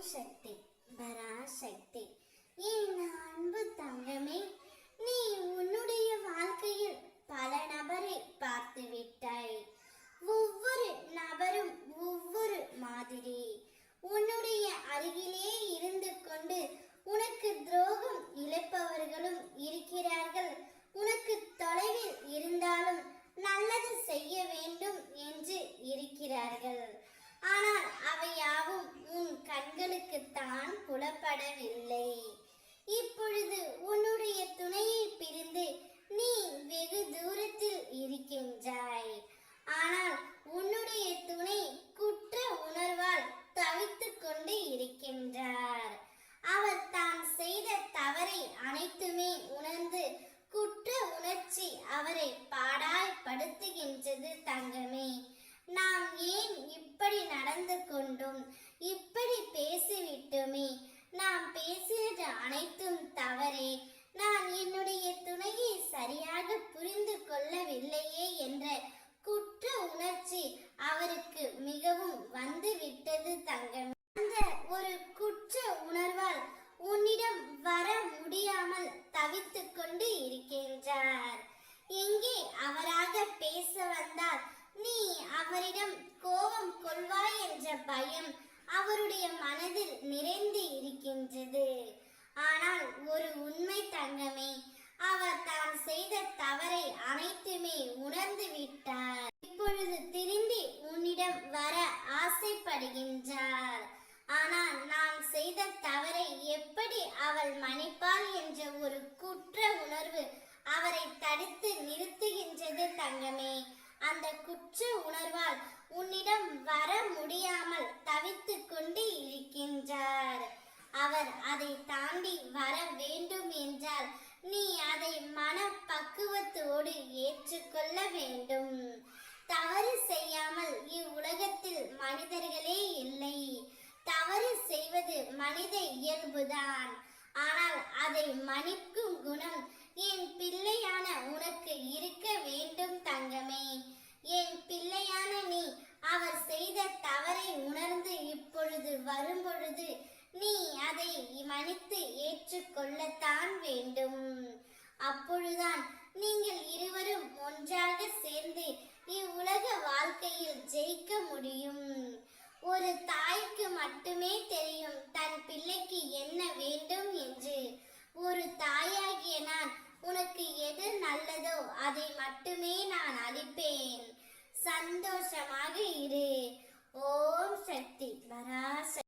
சக்தி பராசக்தி. என் அன்பு தங்கமே, நீ உன்னுடைய வாழ்க்கையில் பல நபரை பார்த்து விட்டாய். ஒவ்வொரு நபரும் ஒவ்வொரு மாதிரி. உன்னுடைய அருகிலே இருந்து கொண்டு உனக்கு துரோகம் இழைப்பவர்களும் இருக்கிறார்கள். உனக்கு தொலைவில் இருந்தாலும் நல்லது செய்ய வேண்டும் என்று இருக்கிறார்கள். ஆனால் அவையாவும் உன் கண்களுக்குத்தான் புலப்படவில்லை. இப்பொழுது உன்னுடைய துணையை பிரிந்து நீ வெகு தூரத்தில் இருக்கின்றாய். ஆனால் உன்னுடைய துணை குற்ற உணர்வால் தவித்துக் கொண்டு இருக்கின்றார். அவர் தான் செய்த தவறை அனைத்துமே உணர்ந்து குற்ற உணர்ச்சி அவரை பாடாய்படுத்துகின்றது. தங்கமே, நாம் ஏன் இப்படி நடந்து கொண்டோம், இப்படி பேசிவிட்டோமே, நாம் பேசியது அனைத்தும் தவறே, நான் என்னுடைய துணையை சரியாக புரிந்து கொள்ளவில்லையே என்ற குற்ற உணர்ச்சி அவருக்கு மிகவும் வந்து விட்டது. தங்கமே, அந்த ஒரு குற்ற உணர்வால் உன்னிடம் வர முடியாமல் தவித்துக் கொண்டு இருக்கின்றார். எங்கே அவராக பேச வந்தால் நீ அவரிடம் கோபம் கொள்வாய் என்ற பயம் அவருடைய மனதில் நிறைந்து இருக்கின்றது. ஆனால் ஒரு உண்மை தங்கமே, அவர் தான் செய்த தவறை அனைத்துமே உணர்ந்து விட்டார். இப்பொழுது திரும்பி உன்னிடம் வர ஆசைப்படுகின்றார். ஆனால் நான் செய்த தவறை எப்படி அவள் மன்னிப்பாள் என்ற ஒரு குற்ற உணர்வு அவரை தடுத்து நிறுத்துகின்றது. தங்கமே, அந்த குற்ற உணர்வால் உன்னிடம் வர முடியாமல் தவித்துக் கொண்டு இருக்கின்றார். அவர் அதை தாண்டி வர வேண்டும் என்றால் நீ அதை மன பக்குவத்தோடு ஏற்றுக்கொள்ள வேண்டும். தவறு செய்யாமல் இவ்வுலகத்தில் மனிதர்களே இல்லை. தவறு செய்வது மனித இயல்புதான். ஆனால் அதை மன்னிக்கும் குணம் என் பிள்ளையான உனக்கு இருக்க வேண்டும். தங்கமே, என் பிள்ளையான நீ அவர் செய்த தவறை உணர்ந்து இப்பொழுது வரும்பொழுது நீ அதை மன்னித்து ஏற்றுக்கொள்ளத்தான் வேண்டும். அப்பொழுதுதான் நீங்கள் இருவரும் ஒன்றாக சேர்ந்து இவ்வுலக வாழ்க்கையில் ஜெயிக்க முடியும். ஒரு தாய்க்கு மட்டுமே தெரியும் தன் பிள்ளைக்கு என்ன வேண்டும் என்று. ஒரு தாயாகிய நான் உனக்கு எது நல்லதோ அதை மட்டுமே நான் அளிப்பேன். சந்தோஷமாக இரு.